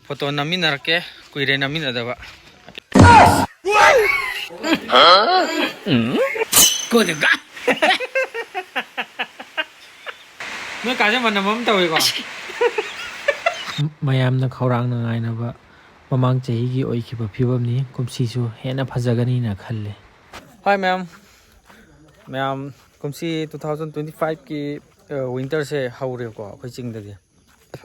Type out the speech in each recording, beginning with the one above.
photo नमीनरके कुइरे नमीनदबा कोदगा मैं काजे मनमम तवेको मयामना खौरांगना गायनबा ममांग चहीगी ओइखिबा फिबमनी कुमसीसु हेना फजगनीना खल्ले hi ma'am Kumsi 2025 की विंटर से हौरेको अखोय चिंगददि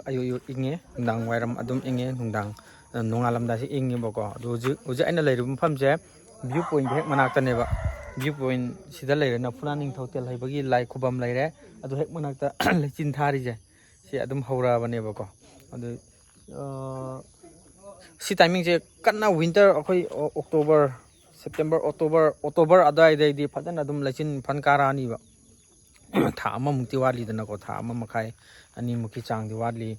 ayu inge nang wairam adum inge nungdang nongalam da si inge boko roju oje aina leiru mpham je view point hek manak ta neba view point sida leire na punaning hotel haibagi lai khubam leire adu hek manak ta lechin thari je si adum haura bane boko adu si timing je kanna winter akhoi october september october adai dai di phadana adum lechin phan karani ba tha ama mukti wali dana ko tha ama makai ani muki chang di wali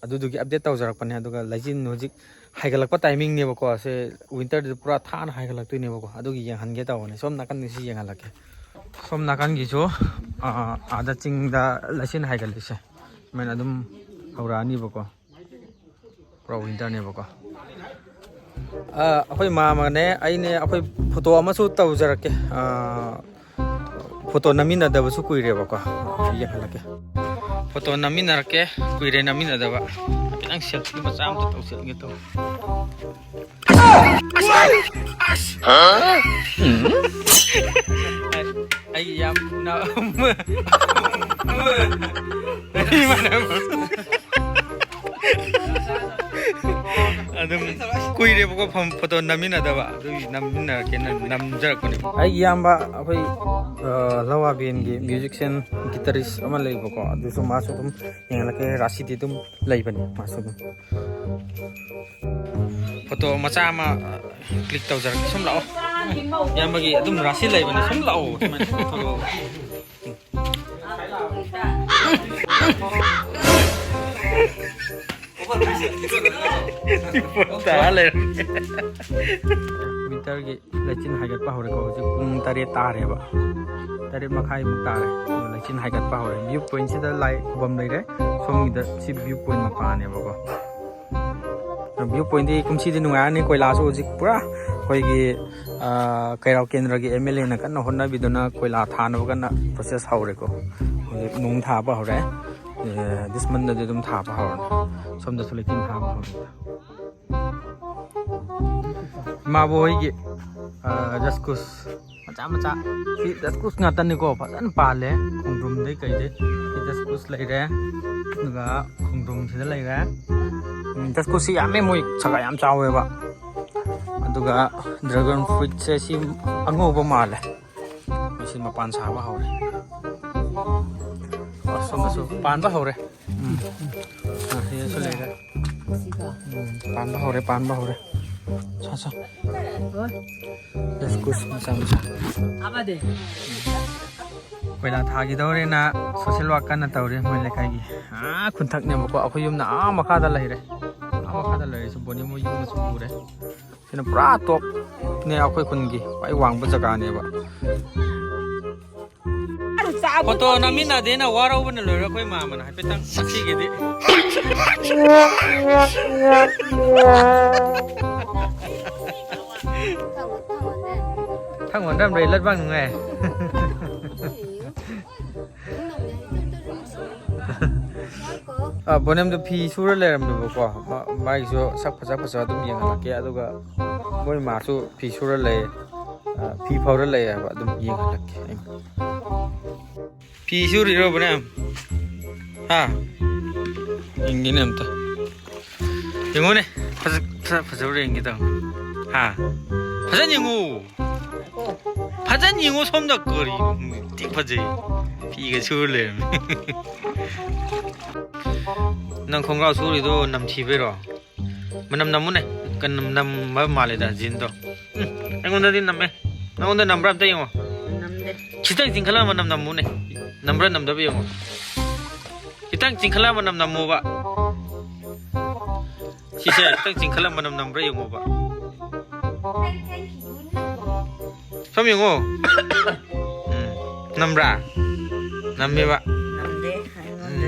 adudugi update tawjarak pane aduga lajin hojik haigalakpa timing ne bako se winter de pura than haigalak tu ne bako adugi yang hange tawone som nakan ni si yang halake som nakan gi jo ada ching da lajin haigalise men adum haurani bako pura winter ne bako akhoi mama ne aine akhoi photo ama su tawjarak photo नमीनदबसु कुइरेबको ये हलके photo नमीनरके कुइरे नमीनदबा कितंग selfie मचा अम तौसेलगे तो आई याम ना adum kuire boko photo naminadaba adu naminarke namjarakoni ai yamba akhoi lawa ben gi musician guitarist ama leiboko adu so masu dum yengalake rasidi dum leibani masu dum photo macha ama click tawjarak sum lao yamba gi adum rasi leibani sum lao photo winter gi lachin haigat pa hore ko ji pung tare tareba tare makhai muk tare lachin haigat pa hore view point sida lai khubam leire somi da si view point ma pa ne bako view point di kumsi di nunga ni koila so ji pura koi gi kairau kendra gi mla na kan honna biduna koila thana kan process hore ko nung tha pa hore this month da dum tha pa hore som da selekin tha pa hore ma boy gi jaskus macha si jaskus ngatan ni ko phasan pale khungrum dei kai dei si jaskus lai re nuga khungrum sida lai re jaskus si ame moi chaga yam chawe ba aduga dragon fruit se si ango ba male si ma pan sa ba hore som da so pan ba hore ye so lai re pan ba hore सा jaskus masa apa deh koila thagi dore na social work kan tawre moi lekai gi khunthak ne bako akhoi yum na makha da lai re so boni mo yum su re sina pra top ne akhoi khun gi pai wang ba jaga ne ba photo namina de na warau ban lo ra khoi ma man ha petang saksi gi di thằng muốn làm đấy lật văng này bọn em được phi xuống rất là làm được quá mai số sắc phải tụi miệng là kia đâu cả mỗi mà số phi xuống rất là phi phao rất là và tụi miệng là kia phi xuống đi rồi bọn em ha những cái này ta những ngô này phải xuống đây cái tao ha phải những ngô 파전 잉어 섬덕거리 띵파지 비가 술래 난 건강 소리도 남티베로 만남 남무네 간남 말레다 진도 응원들이 남매 나 오늘 남브람 때 영어 남데 기당 징칼라 만남 남무네 남브람 남다비 영어 기당 징칼라 만남 남무바 시세 기당 징칼라 만남 남브라 영어바 Somyungo Namra Nameva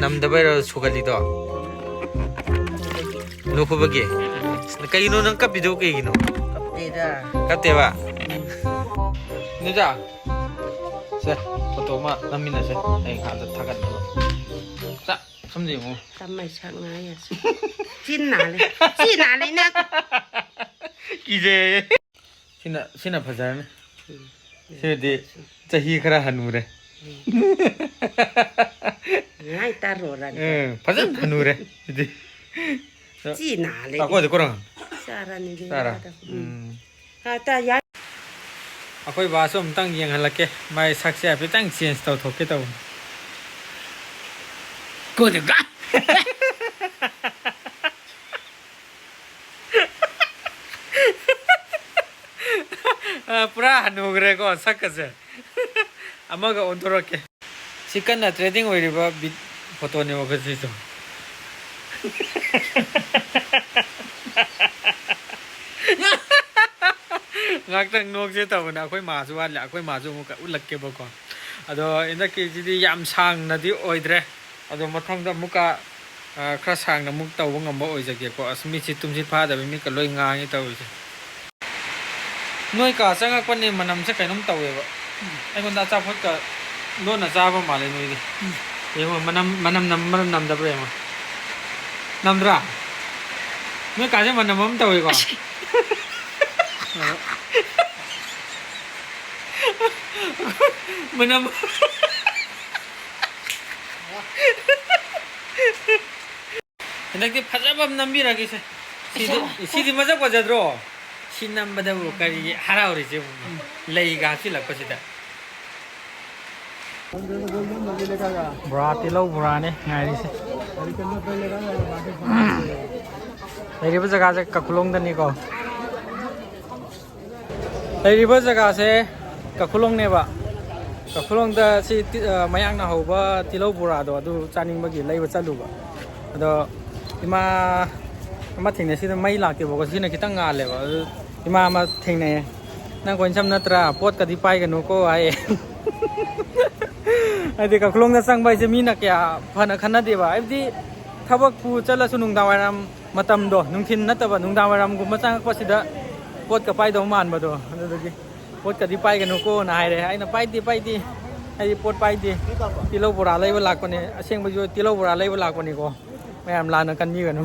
Namdabero Sugalito ꯅꯣꯛꯈꯨꯕꯒꯤ ꯀꯩꯒꯤꯅꯣ ꯅꯪ ꯀꯞꯄꯤꯗꯣ ꯀꯩꯒꯤꯅꯣ ꯀꯞꯇꯦꯗ ꯀꯞꯇꯦꯕ ꯅꯨꯖꯥ ꯁꯦ photo ꯑꯃ ꯅꯝꯃꯤꯟꯅꯁꯦ ꯍꯌꯦꯡ ꯍꯥꯟꯅ ꯊꯥꯒꯠꯅꯕ ꯆꯥ ꯁꯝꯗ ꯌꯦꯡꯉꯣ ꯇꯝꯃꯩ ꯁꯛꯅꯥꯌꯥꯁꯤ ꯆꯤꯟ ꯅꯥꯂꯦ ꯀꯤꯖꯦ ꯁꯤꯅ ꯐꯖꯔꯅꯤ ꯁꯤꯗꯤ ꯆꯍꯤ ꯈꯔ ꯍꯟꯅꯨꯔꯦ ꯉꯥꯏ ꯇꯥꯔꯣꯔꯥ ꯐꯖꯅ ꯍꯟꯅꯨꯔꯦ ꯁꯤꯗꯤ ꯆꯤꯟ ꯅꯥꯂꯦ ꯑꯩꯈꯣꯏꯗꯤ ꯀꯣꯔꯪ ꯆꯥꯔꯅꯤ ꯆꯥꯔꯥ ꯇꯥ ꯌꯥ ꯑꯩꯈꯣꯏ ꯕꯥꯁꯨ ꯑꯝꯇꯪ ꯌꯦꯡꯍꯜꯂꯛꯀꯦ ꯃꯥꯏ ꯁꯛꯁꯦ ꯍꯥꯏꯐꯦꯠꯇꯪ ꯆꯦꯟꯖ ꯇꯧꯊꯣꯛꯀꯦ ꯇꯧꯕꯅꯤ ꯀꯣꯗꯒ ꯄꯨꯔꯥ ꯍꯟꯅꯨꯈ꯭ꯔꯦꯀꯣ ꯁꯛꯀꯁꯦ ꯑꯃꯒ ꯑꯣꯟꯊꯣꯔꯛꯀꯦ ꯁꯤ ꯀꯟꯅ ꯇ꯭ꯔꯦꯗꯤꯡ ꯑꯣꯏꯔꯤꯕ ꯐꯣꯇꯣꯅꯦꯕ ꯁꯤꯁꯨ ꯉꯥꯛꯇꯪ ꯅꯣꯛꯁꯦ ꯇꯧꯕꯅ ꯑꯩꯈꯣꯏ ꯃꯥꯁꯨ ꯋꯥꯠꯂꯦ ꯑꯩꯈꯣꯏ ꯃꯥꯁꯨ ꯑꯃꯨꯛꯀ ꯎꯠꯂꯛꯀꯦꯕꯀꯣ ꯑꯗꯣ ꯍꯟꯗꯛꯀꯤꯁꯤꯗꯤ ꯌꯥꯝ ꯁꯥꯡꯅꯗꯤ ꯑꯣꯏꯗ꯭रे ꯑꯗꯣ ꯃꯊꯪꯗ ꯑꯃꯨꯛꯀ ꯈꯔ ꯁꯥꯡꯅ ꯑꯃꯨꯛ ꯇꯧꯕ ꯉꯝꯕ ꯑꯣꯏꯖꯒꯦꯀꯣ ꯑꯁ ꯃꯤꯠꯁꯤ ꯇꯨꯝꯁꯤꯠ ꯐꯥꯗꯕ ꯃꯤꯠꯀ ꯂꯣꯏ ꯉꯥꯡꯉꯤ ꯇꯧꯔꯤꯁꯦ ꯅꯣꯏ ꯀꯥ ꯆꯪꯉꯛꯄꯅꯦ ꯃꯅꯝꯁꯦ ꯀꯩꯅꯣꯝ ꯇꯧꯋꯦꯕ ꯑꯩꯉꯣꯟꯗ ꯑꯆꯥꯄꯣꯠꯀ ꯂꯣꯟꯅ ꯆꯥꯕ ꯃꯥꯜꯂꯦ ꯅꯣꯏꯗꯤ ꯌꯦꯡꯉꯣ ꯃꯅꯝ ꯅꯝꯗꯕ꯭ꯔꯥ ꯌꯦꯡꯉꯣ ꯅꯝꯗ꯭ꯔꯥ ꯅꯣꯏ ꯀꯥꯁꯦ ꯃꯅꯝ ꯑꯃ ꯇꯧꯋꯦꯀꯣ ꯃꯅꯝ ꯍꯟꯗꯛꯇꯤ ꯐꯖꯕ ꯑꯃ ꯅꯝꯕꯤꯔꯒꯦꯁꯦ ꯁꯤꯗꯤ ꯃꯁꯛ ꯐꯖꯗ꯭ꯔꯣ ꯁꯤ ꯅꯝꯕꯗꯕꯨ ꯀꯔꯤ ꯍꯔꯥꯎꯔꯤꯁꯦ ꯂꯩꯒ ꯍꯥꯞꯆꯤꯜꯂꯛꯄꯁꯤꯗ ꯕꯣꯔꯥ ꯇꯤꯜꯍꯧ ꯕꯣꯔꯥꯅꯦ ꯉꯥꯏꯔꯤꯁꯦ ꯂꯩꯔꯤꯕ ꯖꯒꯥꯁꯦ ꯀꯈꯨꯂꯣꯡꯗꯅꯤꯀꯣ ꯂꯩꯔꯤꯕ ꯖꯒꯥꯁꯦ ꯀꯈꯨꯂꯣꯡꯅꯦꯕ ꯀꯈꯨꯂꯣꯡꯗ ꯁꯤ ꯃꯌꯥꯡꯅ ꯍꯧꯕ ꯇꯤꯜꯍꯧ ꯕꯣꯔꯥꯗꯣ ꯑꯗꯨ ꯆꯥꯅꯤꯡꯕꯒꯤ ꯂꯩꯕ ꯆꯠꯂꯨꯕ ꯑꯗꯣ ꯏꯃꯥ ꯑꯃ ꯊꯦꯡꯅꯩ ꯁꯤꯗ ꯃꯩ ꯂꯥꯛꯇꯦꯕꯀꯣ ꯁꯤꯅ ꯈꯤꯇꯪ ꯉꯥꯜꯂꯦꯕ ꯑꯗꯨ ꯏꯃꯥ ꯑꯃ ꯊꯦꯡꯅꯩꯌꯦ ꯅꯪ ꯀꯣꯏꯟꯁꯝ ꯅꯠꯇ꯭ꯔꯥ ꯄꯣꯠꯀꯗꯤ ꯄꯥꯏꯒꯅꯨꯀꯣ ꯍꯥꯏꯌꯦ ꯍꯥꯏꯗꯤ ꯀꯈꯨꯂꯣꯡꯗ ꯆꯪꯕ ꯍꯥꯏꯁꯦ ꯃꯤꯅ ꯀꯌꯥ ꯐꯅ ꯈꯟꯅꯗꯦꯕ ꯍꯥꯏꯕꯗꯤ ꯊꯕꯛꯄꯨ ꯆꯠꯂꯁꯨ ꯅꯨꯡꯗꯥꯡꯋꯥꯏꯔꯝ ꯃꯇꯝꯗꯣ ꯅꯨꯡꯊꯤꯟ ꯅꯠꯇꯕ ꯅꯨꯡꯗꯥꯡꯋꯥꯏꯔꯝꯒꯨꯝꯕ ꯆꯪꯉꯛꯄꯁꯤꯗ ꯄꯣꯠꯀ पाइदौ मानबदो अदुदगी पोतकदी पाइगनुको ना हाइरे आइना पाइदे अꯩ पोत पाइदे तिलौ बोरा लैब लाक्पने असेंबजु तिलौ बोरा लैब लाक्पनेको मयाम लाना कन्बिगनु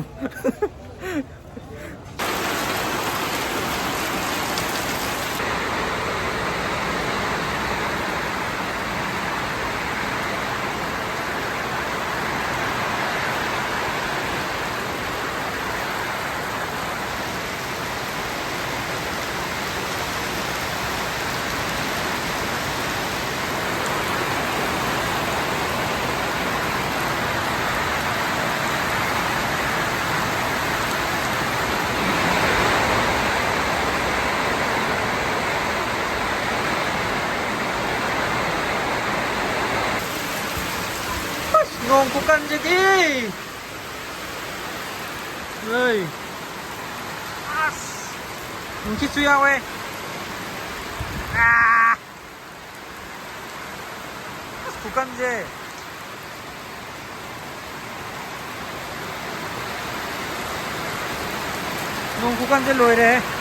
nong kukan jadi ơi as mungkin suya we kukan je nong kukan je loy re